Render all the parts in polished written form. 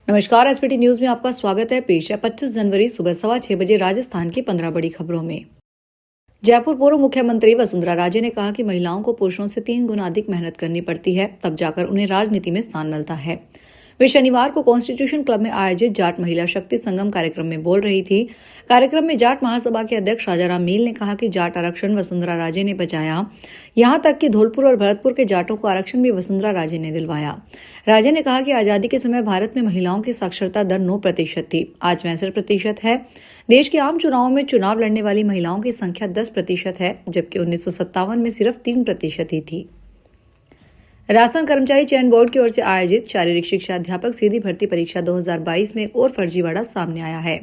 नमस्कार। SPT news में आपका स्वागत है। पेश है 25 जनवरी सुबह 6:15 बजे राजस्थान की 15 बड़ी खबरों में। जयपुर पूर्व मुख्यमंत्री वसुंधरा राजे ने कहा कि महिलाओं को पुरुषों से 3 गुना अधिक मेहनत करनी पड़ती है, तब जाकर उन्हें राजनीति में स्थान मिलता है। वे शनिवार को कॉन्स्टिट्यूशन क्लब में आयोजित जाट महिला शक्ति संगम कार्यक्रम में बोल रही थी। कार्यक्रम में जाट महासभा के अध्यक्ष राजाराम मील ने कहा कि जाट आरक्षण वसुंधरा राजे ने बचाया। यहां तक कि धौलपुर और भरतपुर के जाटों को आरक्षण भी वसुंधरा राजे ने दिलवाया। राजे ने कहा कि आजादी के समय भारत में महिलाओं की साक्षरता दर 9% थी, आज 65% है। देश के आम चुनावों में चुनाव लड़ने वाली महिलाओं की संख्या 10% है, जबकि 1957 में सिर्फ 3% ही थी। राजस्थान कर्मचारी चयन बोर्ड की ओर से आयोजित शारीरिक शिक्षा अध्यापक सीधी भर्ती परीक्षा 2022 में एक और फर्जीवाड़ा सामने आया है।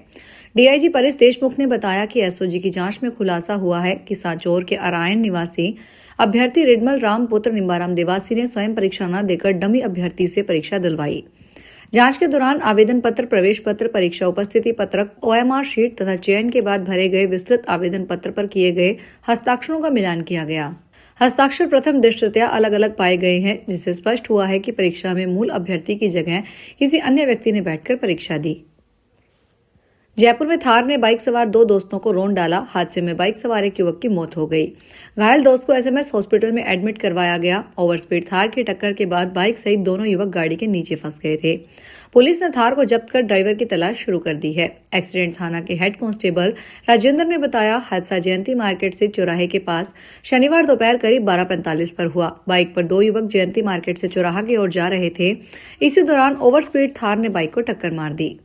डीआईजी परेश देशमुख ने बताया कि एसओजी की जांच में खुलासा हुआ है कि सांचौर के अरायन निवासी अभ्यर्थी रिडमल राम पुत्र निम्बाराम देवासी ने स्वयं परीक्षा न देकर डमी अभ्यर्थी से परीक्षा दिलवाई। जांच के दौरान आवेदन पत्र, प्रवेश पत्र, परीक्षा उपस्थिति पत्रक, ओएमआर शीट तथा चयन के बाद भरे गए विस्तृत आवेदन पत्र पर किए गए हस्ताक्षरों का मिलान किया गया। हस्ताक्षर प्रथम दृष्टया अलग अलग पाए गए हैं, जिससे स्पष्ट हुआ है कि परीक्षा में मूल अभ्यर्थी की जगह किसी अन्य व्यक्ति ने बैठकर परीक्षा दी। जयपुर में थार ने बाइक सवार 2 दोस्तों को रौंद डाला। हादसे में बाइक सवार एक युवक की मौत हो गई। घायल दोस्त को एसएमएस हॉस्पिटल में एडमिट करवाया गया। ओवरस्पीड थार की टक्कर के बाद बाइक सहित दोनों युवक गाड़ी के नीचे फंस गए थे। पुलिस ने थार को जब्त कर ड्राइवर की तलाश शुरू कर दी है। एक्सीडेंट थाना के हेड कांस्टेबल राजेंद्र ने बताया, हादसा जयंती मार्केट से चौराहे के पास शनिवार दोपहर करीब 12:45 पर हुआ। बाइक पर 2 युवक जयंती मार्केट से चौराहा की ओर जा रहे थे। इसी दौरान ओवरस्पीड थार ने बाइक को टक्कर मार दी।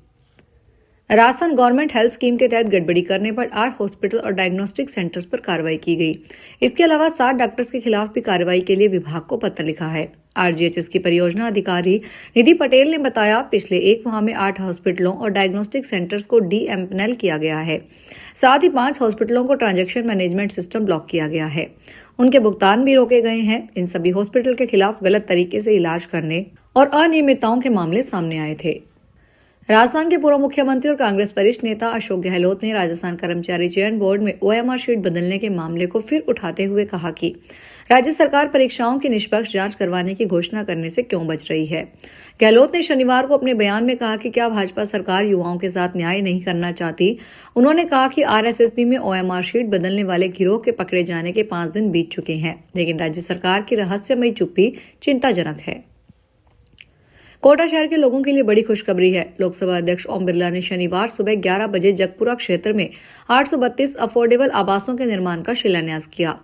राजस्थान गवर्नमेंट हेल्थ स्कीम के तहत गड़बड़ी करने पर 8 हॉस्पिटल और डायग्नोस्टिक सेंटर्स पर कार्रवाई की गई। इसके अलावा 7 डॉक्टर्स के खिलाफ भी कार्रवाई के लिए विभाग को पत्र लिखा है। आरजीएचएस की परियोजना अधिकारी निधि पटेल ने बताया, पिछले 1 माह में 8 हॉस्पिटलों और डायग्नोस्टिक सेंटर्स को डीएम्पनल किया गया है। साथ ही 5 हॉस्पिटलों को ट्रांजैक्शन मैनेजमेंट सिस्टम ब्लॉक किया गया है। उनके भुगतान भी रोके गए हैं। इन सभी हॉस्पिटल के खिलाफ गलत तरीके से इलाज करने और अनियमितताओं के मामले सामने आए थे। राजस्थान के पूर्व मुख्यमंत्री और कांग्रेस वरिष्ठ नेता अशोक गहलोत ने राजस्थान कर्मचारी चयन बोर्ड में ओएमआर शीट बदलने के मामले को फिर उठाते हुए कहा कि राज्य सरकार परीक्षाओं की निष्पक्ष जांच करवाने की घोषणा करने से क्यों बच रही है। गहलोत ने शनिवार को अपने बयान में कहा कि क्या भाजपा सरकार युवाओं के साथ न्याय नहीं करना चाहती। उन्होंने कहा कि आरएसएसबी में ओएमआर शीट बदलने वाले गिरोह के पकड़े जाने के 5 दिन बीत चुके हैं, लेकिन राज्य सरकार की रहस्यमयी चुप्पी चिंताजनक है। कोटा शहर के लोगों के लिए बड़ी खुशखबरी है। लोकसभा अध्यक्ष ओम बिरला ने शनिवार सुबह 11 बजे जगपुरा क्षेत्र में 832 अफोर्डेबल आवासों के निर्माण का शिलान्यास किया।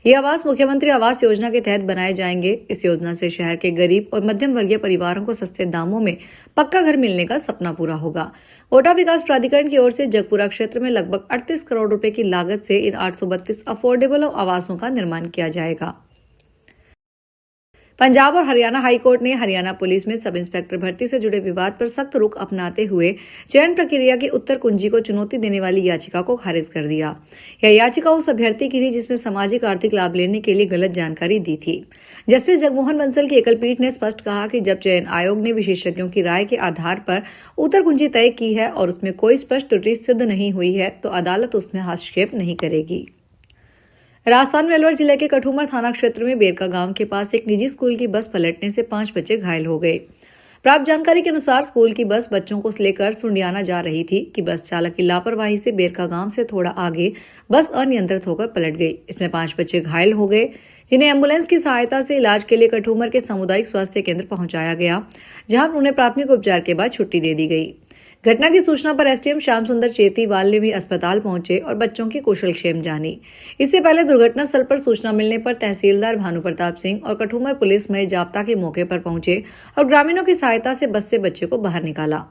ये आवास मुख्यमंत्री आवास योजना के तहत बनाए जाएंगे। इस योजना से शहर के गरीब और मध्यम वर्गीय परिवारों को सस्ते दामों में पक्का घर मिलने का सपना पूरा होगा। कोटा विकास प्राधिकरण की ओर से जगपुरा क्षेत्र में लगभग 38 करोड़ रुपए की लागत से इन 832 अफोर्डेबल आवासों का निर्माण किया जाएगा। पंजाब और हरियाणा हाईकोर्ट ने हरियाणा पुलिस में सब इंस्पेक्टर भर्ती से जुड़े विवाद पर सख्त रुख अपनाते हुए चयन प्रक्रिया की उत्तर कुंजी को चुनौती देने वाली याचिका को खारिज कर दिया। यह याचिका उस अभ्यर्थी की थी जिसमें सामाजिक आर्थिक लाभ लेने के लिए गलत जानकारी दी थी। जस्टिस जगमोहन बंसल की एकल पीठ ने स्पष्ट कहा कि जब चयन आयोग ने विशेषज्ञों की राय के आधार पर उत्तर कुंजी तय की है और उसमें कोई स्पष्ट त्रुटि सिद्ध नहीं हुई है, तो अदालत उसमें हस्तक्षेप नहीं करेगी। राजस्थान में अलवर जिले के कठूमर थाना क्षेत्र में बेरका गांव के पास एक निजी स्कूल की बस पलटने से 5 बच्चे घायल हो गए। प्राप्त जानकारी के अनुसार स्कूल की बस बच्चों को लेकर सुंडियाना जा रही थी कि बस चालक की लापरवाही से बेरका गांव से थोड़ा आगे बस अनियंत्रित होकर पलट गई। इसमें 5 बच्चे घायल हो गए, जिन्हें एम्बुलेंस की सहायता से इलाज के लिए कठूमर के सामुदायिक स्वास्थ्य केंद्र पहुंचाया गया, जहां उन्हें प्राथमिक उपचार के बाद छुट्टी दे दी गई। घटना की सूचना पर एसडीएम श्याम सुंदर चेतीवाल ने भी अस्पताल पहुंचे और बच्चों की कुशलक्षेम जानी। इससे पहले दुर्घटना स्थल पर सूचना मिलने पर तहसीलदार भानु प्रताप सिंह और कठूमर पुलिस मय जाप्ता के मौके पर पहुंचे और ग्रामीणों की सहायता से बस से बच्चे को बाहर निकाला।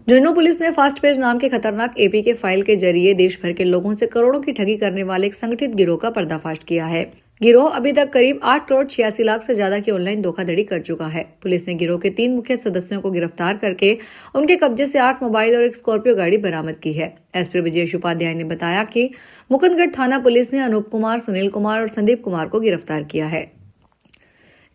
झुंझुनू पुलिस ने फास्ट पेज नाम के खतरनाक एपी के फाइल के जरिए देश भर के लोगों से करोड़ों की ठगी करने वाले एक संगठित गिरोह का पर्दाफाश किया है। गिरोह अभी तक करीब 8 करोड़ 86 लाख से ज्यादा की ऑनलाइन धोखाधड़ी कर चुका है। पुलिस ने गिरोह के 3 मुख्य सदस्यों को गिरफ्तार करके उनके कब्जे से 8 मोबाइल और एक स्कॉर्पियो गाड़ी बरामद की है। एसपी विजय उपाध्याय ने बताया कि मुकुंदगढ़ थाना पुलिस ने अनूप कुमार, सुनील कुमार और संदीप कुमार को गिरफ्तार किया है।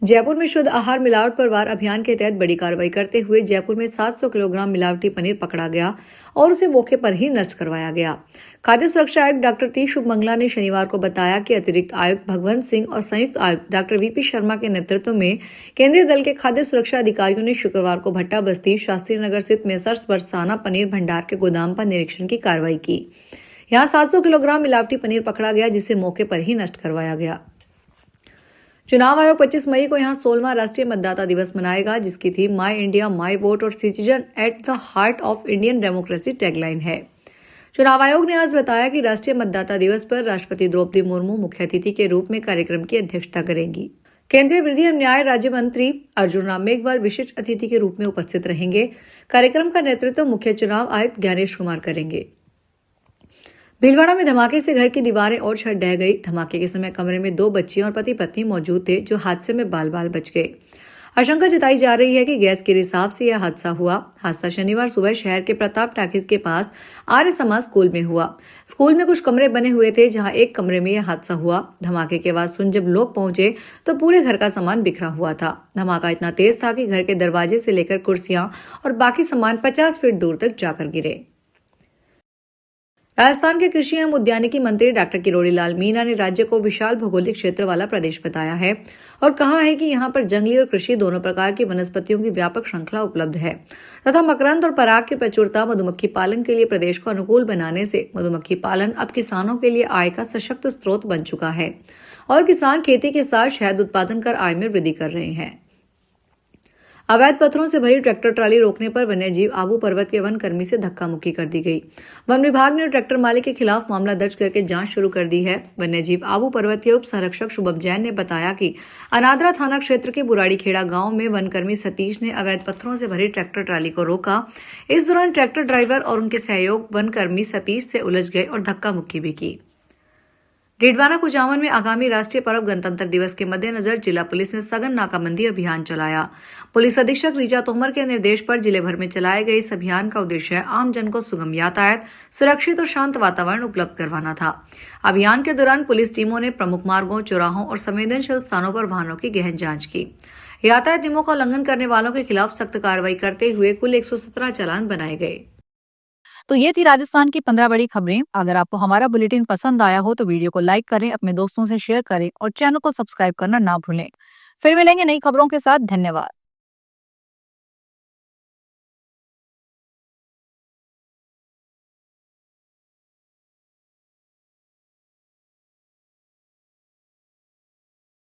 जयपुर में शुद्ध आहार मिलावट पर वार अभियान के तहत बड़ी कार्रवाई करते हुए जयपुर में 700 किलोग्राम मिलावटी पनीर पकड़ा गया और उसे मौके पर ही नष्ट करवाया गया। खाद्य सुरक्षा आयुक्त डॉक्टर टी शुभमंगला ने शनिवार को बताया कि अतिरिक्त आयुक्त भगवंत सिंह और संयुक्त आयुक्त डॉक्टर वीपी शर्मा के नेतृत्व में केंद्रीय दल के खाद्य सुरक्षा अधिकारियों ने शुक्रवार को भट्टा बस्ती शास्त्री नगर स्थित मेसर्स बरसाना पनीर भंडार के गोदाम पर निरीक्षण की कार्रवाई की। यहाँ 700 किलोग्राम मिलावटी पनीर पकड़ा गया, जिसे मौके पर ही नष्ट करवाया गया। चुनाव आयोग 25 मई को यहां 16वां राष्ट्रीय मतदाता दिवस मनाएगा, जिसकी theme my India my vote और citizen at the heart of Indian democracy tagline है। चुनाव आयोग ने आज बताया कि राष्ट्रीय मतदाता दिवस पर राष्ट्रपति द्रौपदी मुर्मू मुख्य अतिथि के रूप में कार्यक्रम की अध्यक्षता करेंगी। केंद्रीय विधि एवं न्याय राज्य मंत्री अर्जुन राम मेघवाल विशिष्ट अतिथि के रूप में उपस्थित रहेंगे। कार्यक्रम का नेतृत्व मुख्य चुनाव आयुक्त ज्ञानेश कुमार करेंगे। भीलवाड़ा में धमाके से घर की दीवारें और छत ढह गई। धमाके के समय कमरे में 2 बच्चियां और पति पत्नी मौजूद थे, जो हादसे में बाल बाल बच गए। आशंका जताई जा रही है कि गैस के रिसाव से यह हादसा हुआ। हादसा शनिवार सुबह शहर के प्रताप टाकिज के पास आर्य समाज स्कूल में हुआ। स्कूल में कुछ कमरे बने हुए थे, जहां एक कमरे में यह हादसा हुआ। धमाके के बाद सुन जब लोग पहुंचे तो पूरे घर का सामान बिखरा हुआ था। धमाका इतना तेज था कि घर के दरवाजे से लेकर कुर्सियां और बाकी सामान 50 फीट दूर तक जाकर गिरे। राजस्थान के कृषि एवं उद्यानिकी मंत्री डॉक्टर किरोड़ी लाल मीणा ने राज्य को विशाल भौगोलिक क्षेत्र वाला प्रदेश बताया है और कहा है कि यहां पर जंगली और कृषि दोनों प्रकार की वनस्पतियों की व्यापक श्रृंखला उपलब्ध है तथा मकरंद और पराग की प्रचुरता मधुमक्खी पालन के लिए प्रदेश को अनुकूल बनाने से मधुमक्खी पालन अब किसानों के लिए आय का सशक्त स्रोत बन चुका है और किसान खेती के साथ शहद उत्पादन कर आय में वृद्धि कर रहे हैं। अवैध पत्थरों से भरी ट्रैक्टर ट्राली रोकने पर वन्यजीव आबू पर्वत के वन कर्मी से धक्का मुक्की कर दी गई। वन विभाग ने ट्रैक्टर मालिक के खिलाफ मामला दर्ज करके जांच शुरू कर दी है। वन्यजीव आबू पर्वत के उप संरक्षक शुभम जैन ने बताया कि अनादरा थाना क्षेत्र के बुराड़ी खेड़ा गांव में वन कर्मी सतीश ने अवैध पत्थरों से भरी ट्रैक्टर ट्राली को रोका। इस दौरान ट्रैक्टर ड्राइवर और उनके सहयोग वन कर्मी सतीश से उलझ गए और धक्का मुक्की भी की। डीडवाना कुचामन में आगामी राष्ट्रीय पर्व गणतंत्र दिवस के मद्देनजर जिला पुलिस ने सघन नाकाबंदी अभियान चलाया। पुलिस अधीक्षक रीजा तोमर के निर्देश पर जिले भर में चलाए गए इस अभियान का उद्देश्य आम जन को सुगम यातायात, सुरक्षित और शांत वातावरण उपलब्ध करवाना था। अभियान के दौरान पुलिस टीमों ने प्रमुख मार्गों, चौराहों और संवेदनशील स्थानों पर वाहनों की गहन जांच की। यातायात नियमों का उल्लंघन करने वालों के खिलाफ सख्त कार्रवाई करते हुए कुल 117 चालान बनाए गए। तो ये थी राजस्थान की 15 बड़ी खबरें। अगर आपको हमारा बुलेटिन पसंद आया हो तो वीडियो को लाइक करें, अपने दोस्तों से शेयर करें और चैनल को सब्सक्राइब करना ना भूलें। फिर मिलेंगे नई खबरों के साथ। धन्यवाद।